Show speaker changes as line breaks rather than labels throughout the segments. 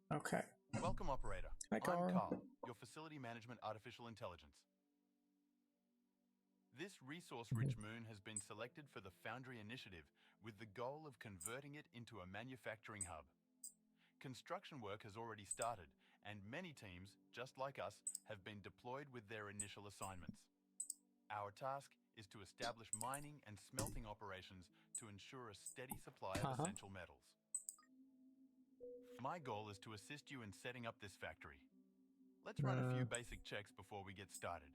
Okay.
Welcome, operator.
Hi,
I'm
Carl.
Carl, your facility management artificial intelligence. This resource-rich moon has been selected for the Foundry initiative with the goal of converting it into a manufacturing hub. Construction work has already started, and many teams, just like us, have been deployed with their initial assignments. Our task is to establish mining and smelting operations to ensure a steady supply of essential metals. My goal is to assist you in setting up this factory. Let's run a few basic checks before we get started.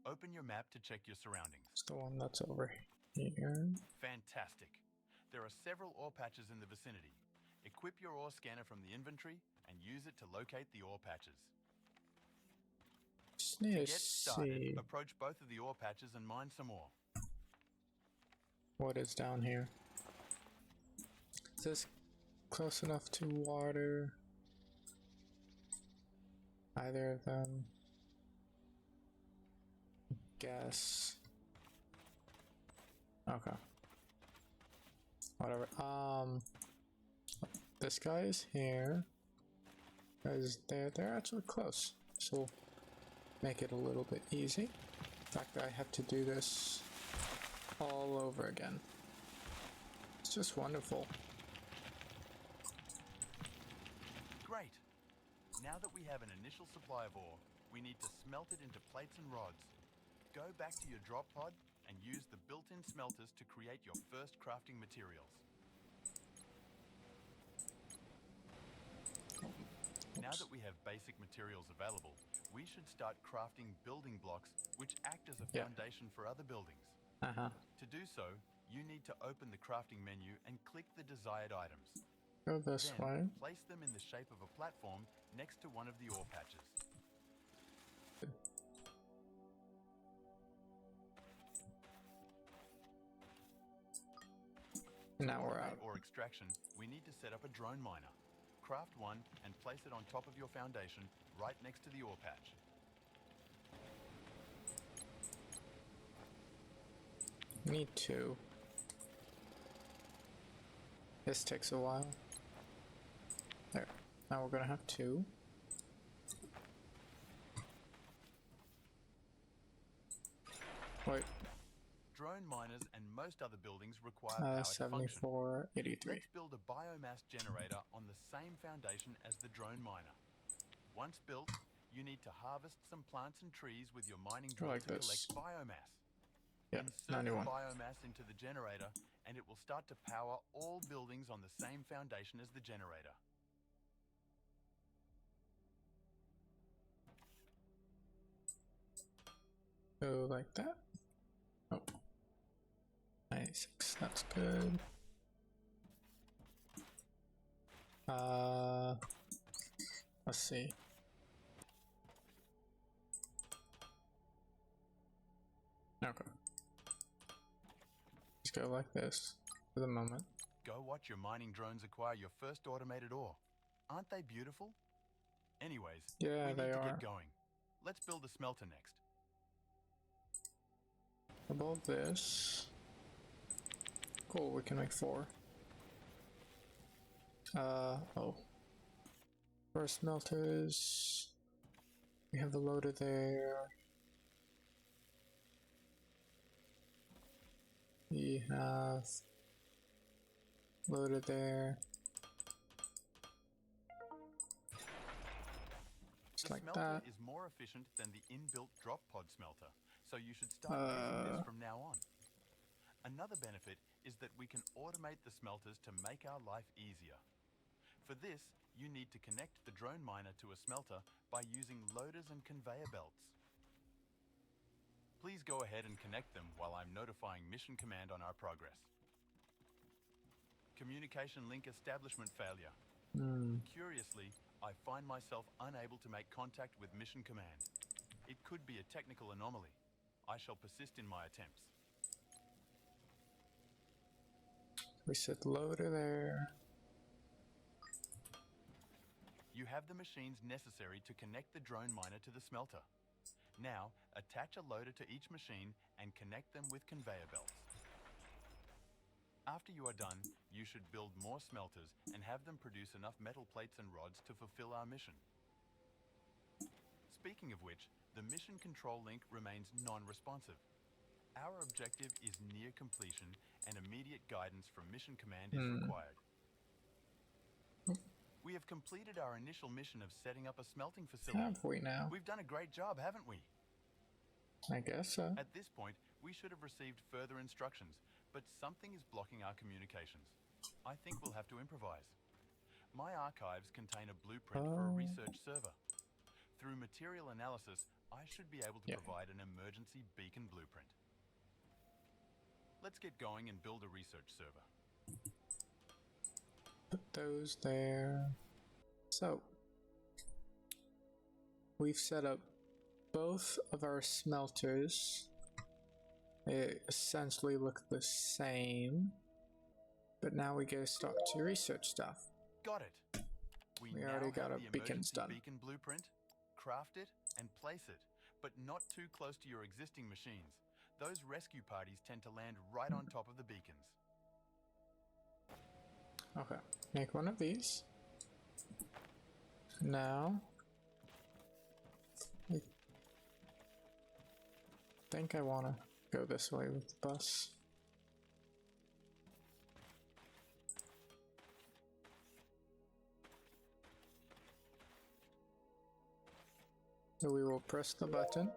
Open your map to check your surroundings.
It's the one that's over here.
Fantastic. There are several ore patches in the vicinity. Equip your ore scanner from the inventory and use it to locate the ore patches. To get started, approach both of the ore patches and mine some ore.
What is down here? Is this close enough to water? Either of them? Guess. Okay. Whatever. This guy is here. Because they're actually close. So we'll make it a little bit easy. In fact, I have to do this all over again. It's just wonderful.
Great. Now that we have an initial supply of ore, we need to smelt it into plates and rods. Go back to your drop pod and use the built-in smelters to create your first crafting materials. Now that we have basic materials available, we should start crafting building blocks which act as a foundation for other buildings. To do so, you need to open the crafting menu and click the desired items.
Go this way.
Place them in the shape of a platform next to one of the ore patches.
Now we're out.
Ore extraction, we need to set up a drone miner. Craft one and place it on top of your foundation right next to the ore patch.
Need two. This takes a while. There. Now we're gonna have two. Wait.
Drone miners and most other buildings require power to function.
7483.
Let's build a biomass generator on the same foundation as the drone miner. Once built, you need to harvest some plants and trees with your mining drill to collect biomass. Insert the biomass into the generator and it will start to power all buildings on the same foundation as the generator.
Go like that. Oh. 96, that's good. Let's see. Okay. Just go like this for the moment.
Go watch your mining drones acquire your first automated ore. Aren't they beautiful? Anyways, we need to get going. Let's build a smelter next.
Above this. Cool, we can make 4. Oh. First smelters. We have the loader there. We have loader there. Just like that.
The smelter is more efficient than the inbuilt drop pod smelter, so you should start using this from now on. Another benefit is that we can automate the smelters to make our life easier. For this, you need to connect the drone miner to a smelter by using loaders and conveyor belts. Please go ahead and connect them while I'm notifying Mission Command on our progress. Communication link establishment failure. Curiously, I find myself unable to make contact with Mission Command. It could be a technical anomaly. I shall persist in my attempts.
We set loader there.
You have the machines necessary to connect the drone miner to the smelter. Now, attach a loader to each machine and connect them with conveyor belts. After you are done, you should build more smelters and have them produce enough metal plates and rods to fulfill our mission. Speaking of which, the mission control link remains non-responsive. Our objective is near completion and immediate guidance from mission command is required. We have completed our initial mission of setting up a smelting facility.
Have we now?
We've done a great job, haven't we?
I guess so.
At this point, we should have received further instructions, but something is blocking our communications. I think we'll have to improvise. My archives contain a blueprint for a research server. Through material analysis, I should be able to provide an emergency beacon blueprint. Let's get going and build a research server.
Put those there. So, we've set up both of our smelters. They essentially look the same, but now we go start to research stuff.
Got it. We now
already got
have
our
the
beacons
emergency
done.
beacon blueprint. Craft it and place it, but not too close to your existing machines. Those rescue parties tend to land right on top of the beacons.
Okay, make one of these. Now, I think I want to go this way with the bus. So we will press the button.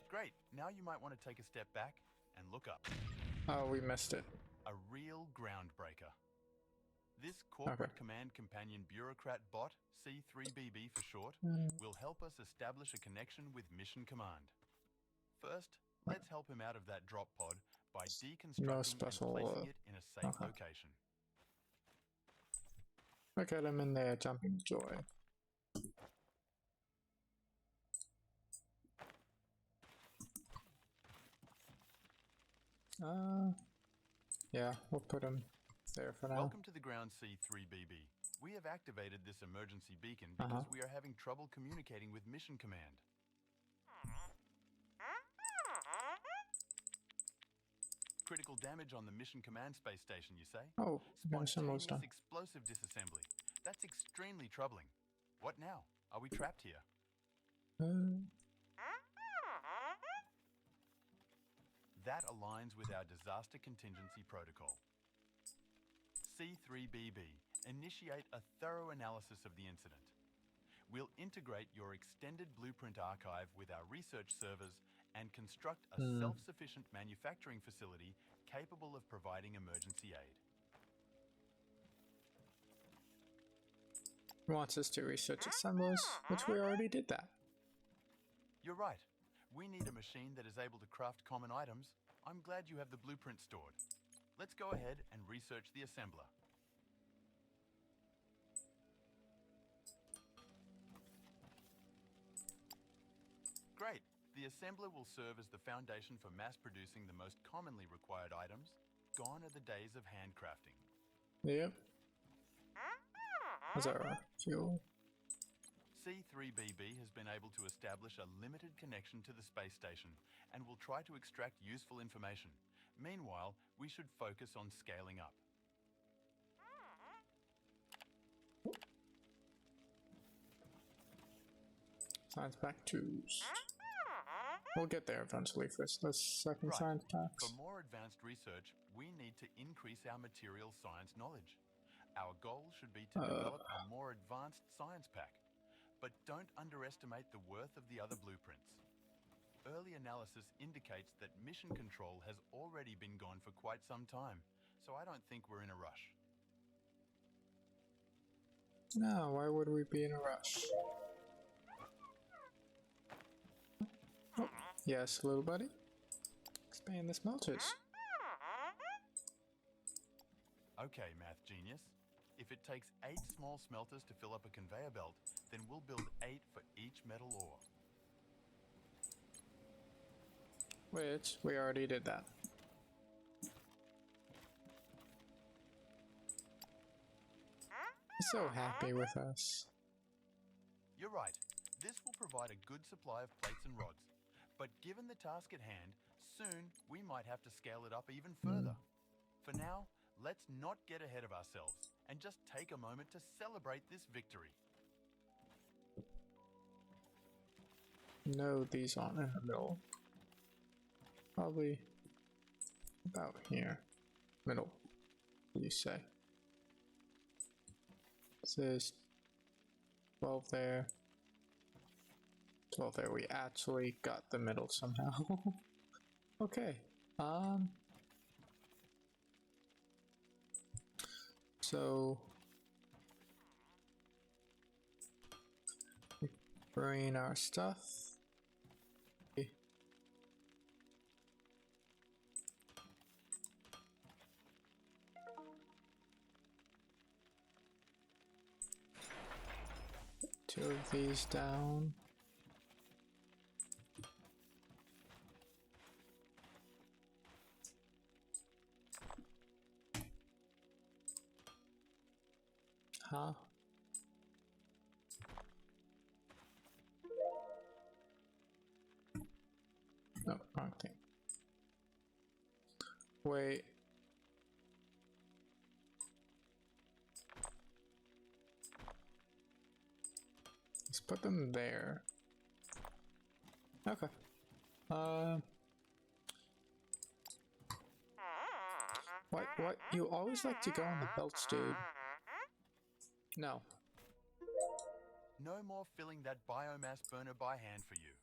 Great. Now you might want to take a step back and look up.
Oh, we missed it.
A real groundbreaker. This corporate command companion bureaucrat bot, C3BB for short, will help us establish a connection with mission command. First, let's help him out of that drop pod by deconstructing and placing it in a safe location.
Look at him in there jumping joy. Yeah, we'll put him there for now.
Welcome to the ground, C3BB. We have activated this emergency beacon because we are having trouble communicating with mission command. Critical damage on the mission command space station, you say?
Oh,
spontaneous explosive disassembly. That's extremely troubling. What now? Are we trapped here? That aligns with our disaster contingency protocol. C3BB, initiate a thorough analysis of the incident. We'll integrate your extended blueprint archive with our research servers and construct a self-sufficient manufacturing facility capable of providing emergency aid.
He wants us to research assemblers, which we already did that.
You're right. We need a machine that is able to craft common items. I'm glad you have the blueprint stored. Let's go ahead and research the assembler. Great. The assembler will serve as the foundation for mass producing the most commonly required items. Gone are the days of handcrafting.
Yep. How's our fuel?
C3BB has been able to establish a limited connection to the space station and will try to extract useful information. Meanwhile, we should focus on scaling up.
Science pack 2s. We'll get there eventually. First, those second science packs.
For more advanced research, we need to increase our material science knowledge. Our goal should be to develop a more advanced science pack. But don't underestimate the worth of the other blueprints. Early analysis indicates that mission control has already been gone for quite some time, so I don't think we're in a rush.
No, why would we be in a rush? Oh, yes, little buddy. Expand the smelters.
Okay, math genius. If it takes 8 small smelters to fill up a conveyor belt, then we'll build 8 for each metal ore.
Which, we already did that. He's so happy with us.
You're right. This will provide a good supply of plates and rods. But given the task at hand, soon we might have to scale it up even further. For now, Let's not get ahead of ourselves and just take a moment to celebrate this victory.
No, these aren't in the middle. Probably about here. Middle, you say. So there's 12 there. 12 there. We actually got the middle somehow. Okay. So we bring our stuff. Two of these down. Huh? No, wrong thing. Wait. Let's put them there. Okay. What? You always like to go on the belts, dude. No.
No more filling that biomass burner by hand for you.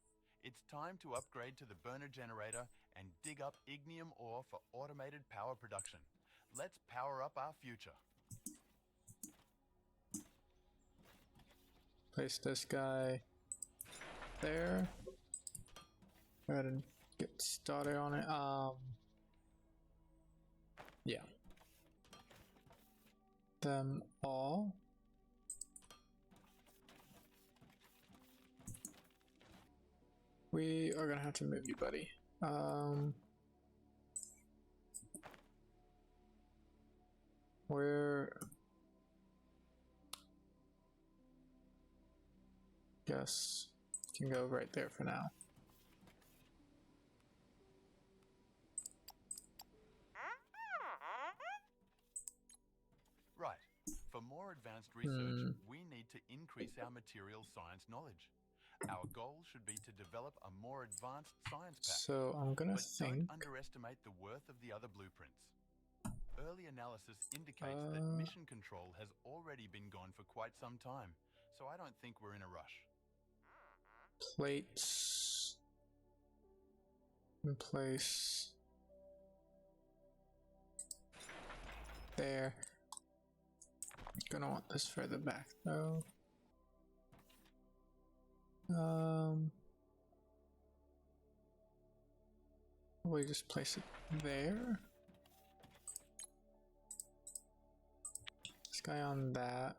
It's time to upgrade to the burner generator and dig up ignium ore for automated power production. Let's power up our future.
Place this guy there. Go ahead and get started on it. Yeah. Them all. We are gonna have to move you, buddy. Where? Guess can go right there for now.
Right. For more advanced research, we need to increase our material science knowledge. Our goal should be to develop a more advanced science pack.
So I'm gonna
but
think.
don't underestimate the worth of the other blueprints. Early analysis indicates that mission control has already been gone for quite some time, so I don't think we're in a rush.
Plates in place there. Gonna want this further back though. We just place it there. This guy on that.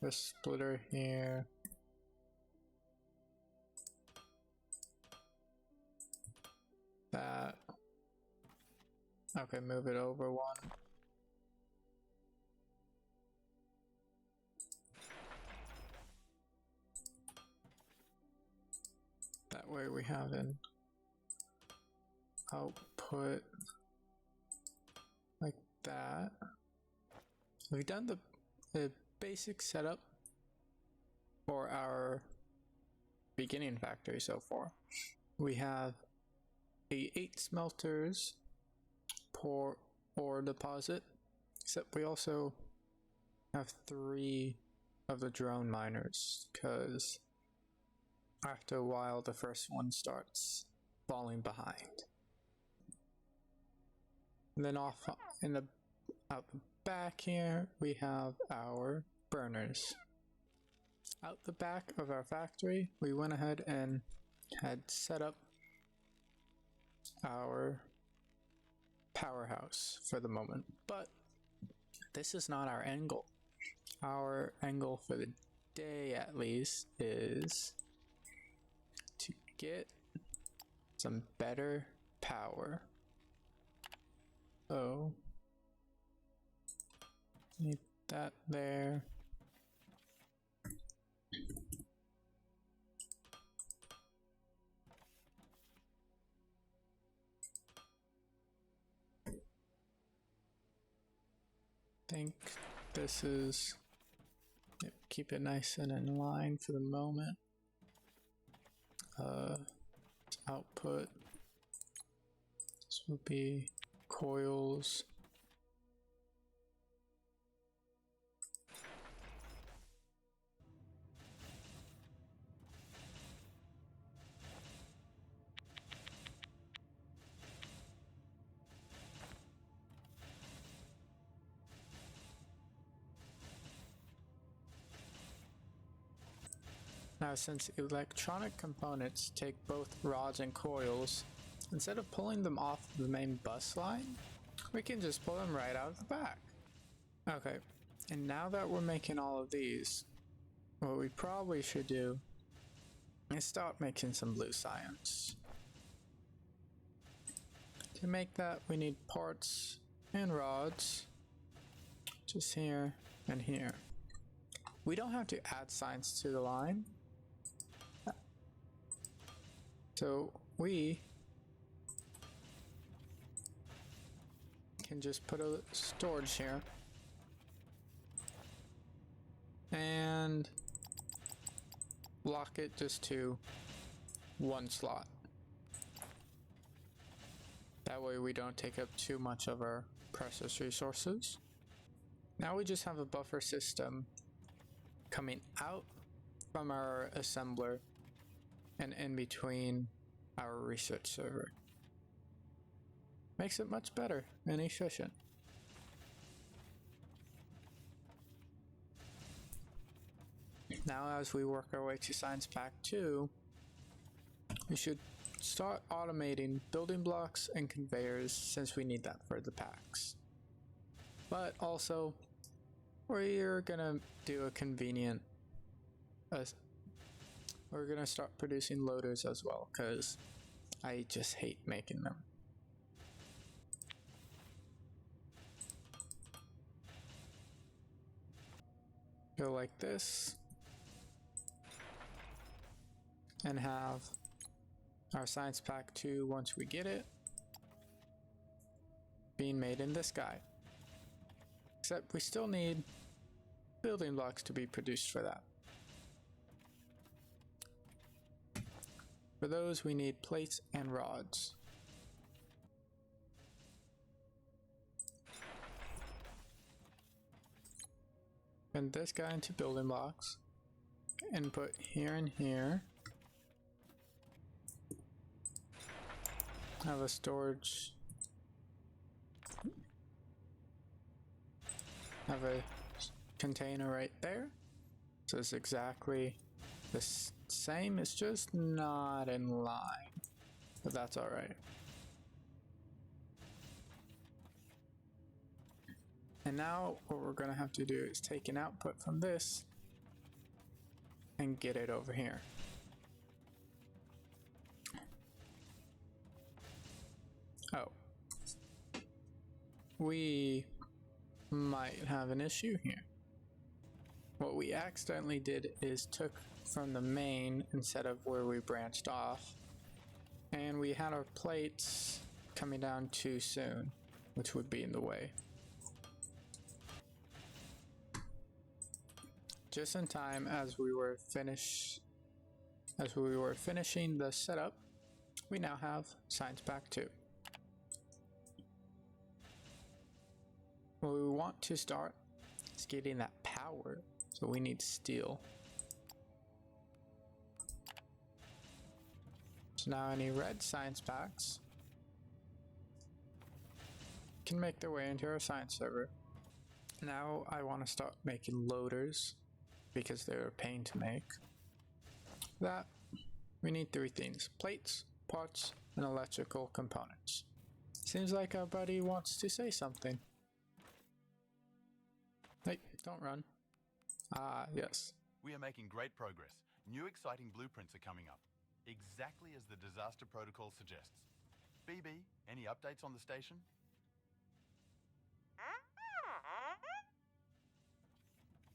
The splitter here. That. Okay, move it over one. That way we have an output like that. We've done the basic setup for our beginning factory so far. We have 8 smelters per ore deposit, except we also have 3 of the drone miners, because after a while the first one starts falling behind. And then off in the out the back here we have our burners. Out the back of our factory we went ahead and had set up our powerhouse for the moment, but this is not our end goal. Our end goal for the day at least is to get some better power. So need that there. think this is, yep, keep it nice and in line for the moment. Output, this will be coils. Now, since electronic components take both rods and coils, instead of pulling them off the main bus line, we can just pull them right out of the back. Okay, and now that we're making all of these, what we probably should do is start making some blue science. To make that, we need parts and rods, just here and here. We don't have to add science to the line. So we can just put a storage here and lock it just to one slot. That way we don't take up too much of our process resources. Now we just have a buffer system coming out from our assembler and in between our research server. Makes it much better and efficient. Now as we work our way to Science Pack 2, we should start automating building blocks and conveyors since we need that for the packs. But also, we're gonna do a convenient we're gonna start producing loaders as well, because I just hate making them. Go like this, and have our Science Pack 2, once we get it, being made in this guy. Except we still need building blocks to be produced for that. For those, we need plates and rods. And this guy into building blocks. Input here and here. Have a storage. Have a container right there. So it's exactly the same, it's just not in line, but that's all right. And now what we're gonna have to do is take an output from this and get it over here. Oh, we might have an issue here. What we accidentally did is took from the main instead of where we branched off, and we had our plates coming down too soon, which would be in the way. Just in time as we were finishing the setup, we now have Science Pack 2. What we want to start is getting that power, so we need steel. So now any red science packs can make their way into our science server. Now I want to start making loaders because they're a pain to make. For that, we need 3 things: plates, parts, and electrical components. Seems like our buddy wants to say something. Hey, don't run. Ah, yes.
We are making great progress. New exciting blueprints are coming up, exactly as the disaster protocol suggests. BB, any updates on the station?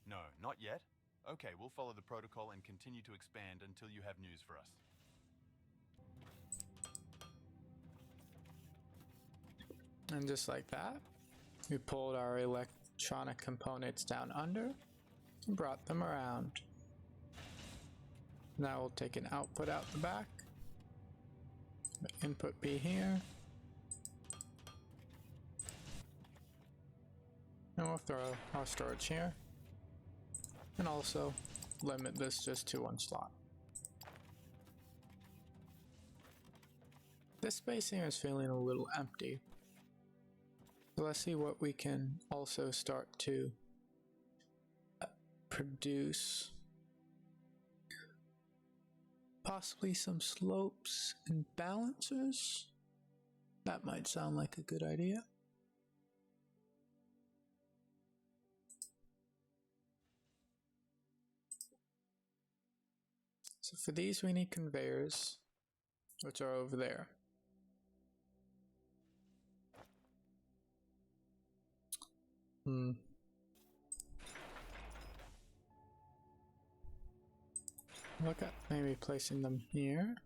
No, not yet. Okay, we'll follow the protocol and continue to expand until you have news for us.
And just like that, we pulled our electronic components down under and brought them around. Now we'll take an output out the back. The input be here. And we'll throw our storage here. And also limit this just to one slot. This space here is feeling a little empty. So let's see what we can also start to produce. Possibly some slopes and balancers. That might sound like a good idea. So for these we need conveyors, which are over there. Look at maybe placing them here.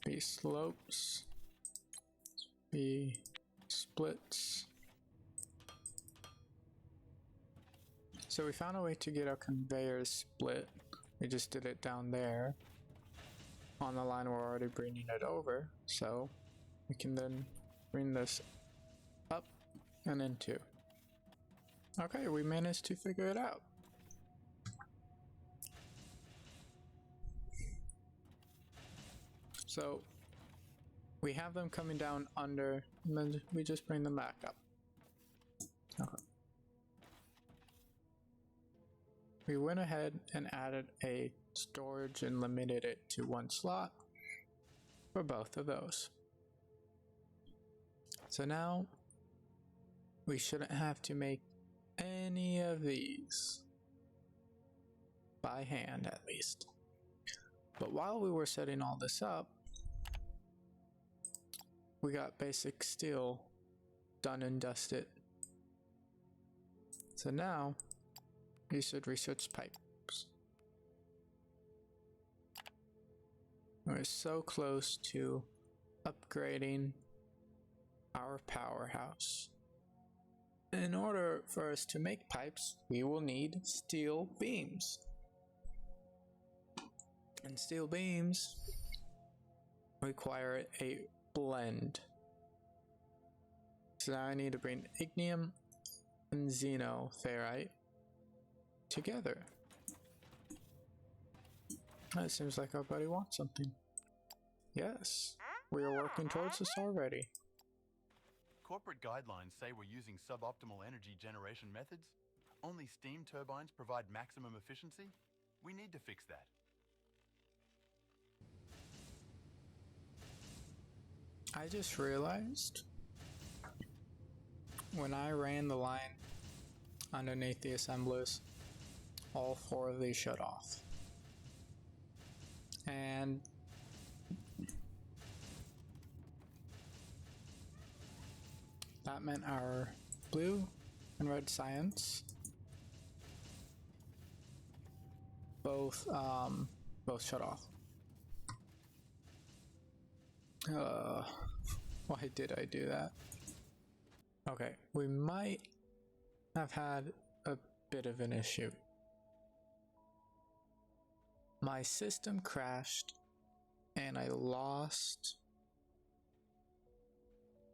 Be slopes. Be splits. So we found a way to get our conveyors split. We just did it down there. On the line we're already bringing it over. So we can then bring this up and into. Okay, we managed to figure it out. So we have them coming down under, and then we just bring them back up. Okay. We went ahead and added a storage and limited it to one slot for both of those. So now we shouldn't have to make any of these by hand, at least. But while we were setting all this up, we got basic steel done and dusted. So now we should research pipes. We're so close to upgrading our powerhouse. In order for us to make pipes, we will need steel beams. And steel beams require a blend. So now I need to bring ignium and xenoferrite together. It seems like our buddy wants something. Yes, we are working towards this already.
Corporate guidelines say we're using suboptimal energy generation methods. Only steam turbines provide maximum efficiency. We need to fix that.
I just realized when I ran the line underneath the assemblers, all four of these shut off. And that meant our blue and red science both shut off. Why did I do that? Okay, we might have had a bit of an issue. My system crashed and I lost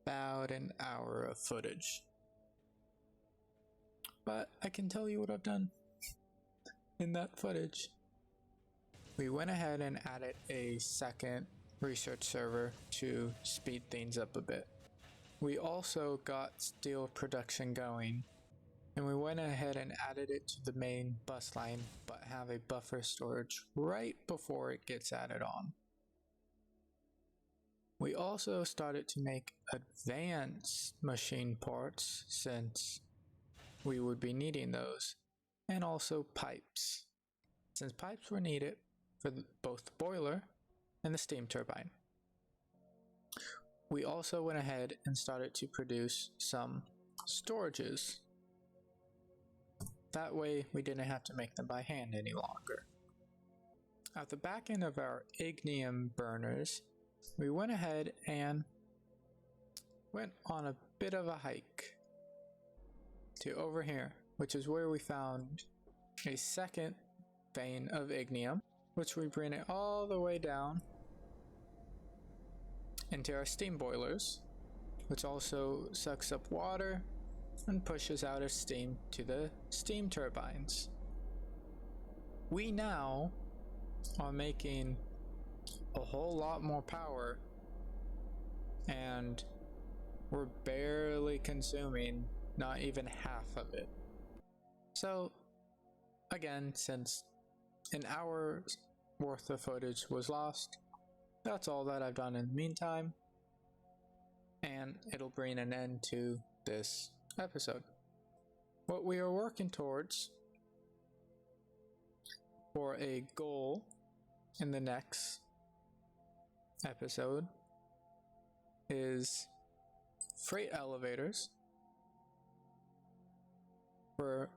about an hour of footage. But I can tell you what I've done in that footage. We went ahead and added a second research server to speed things up a bit. We also got steel production going, and we went ahead and added it to the main bus line, but have a buffer storage right before it gets added on. We also started to make advanced machine parts, since we would be needing those, and also pipes, since pipes were needed for both the boiler and the steam turbine. We also went ahead and started to produce some storages. That way we didn't have to make them by hand any longer. At the back end of our ignium burners, we went ahead and went on a bit of a hike to over here, which is where we found a second vein of ignium, which we bring it all the way down into our steam boilers, which also sucks up water and pushes out our steam to the steam turbines. We now are making a whole lot more power, and we're barely consuming not even half of it. So again, since an hour's worth of footage was lost, that's all that I've done in the meantime, and it'll bring an end to this episode. What we are working towards for a goal in the next episode is freight elevators for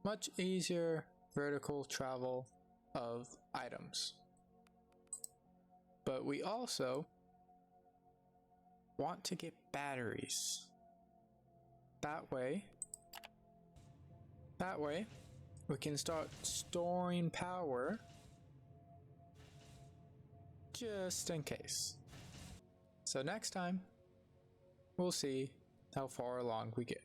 much easier vertical travel of items. But we also want to get batteries. That way we can start storing power just in case. So next time, we'll see how far along we get.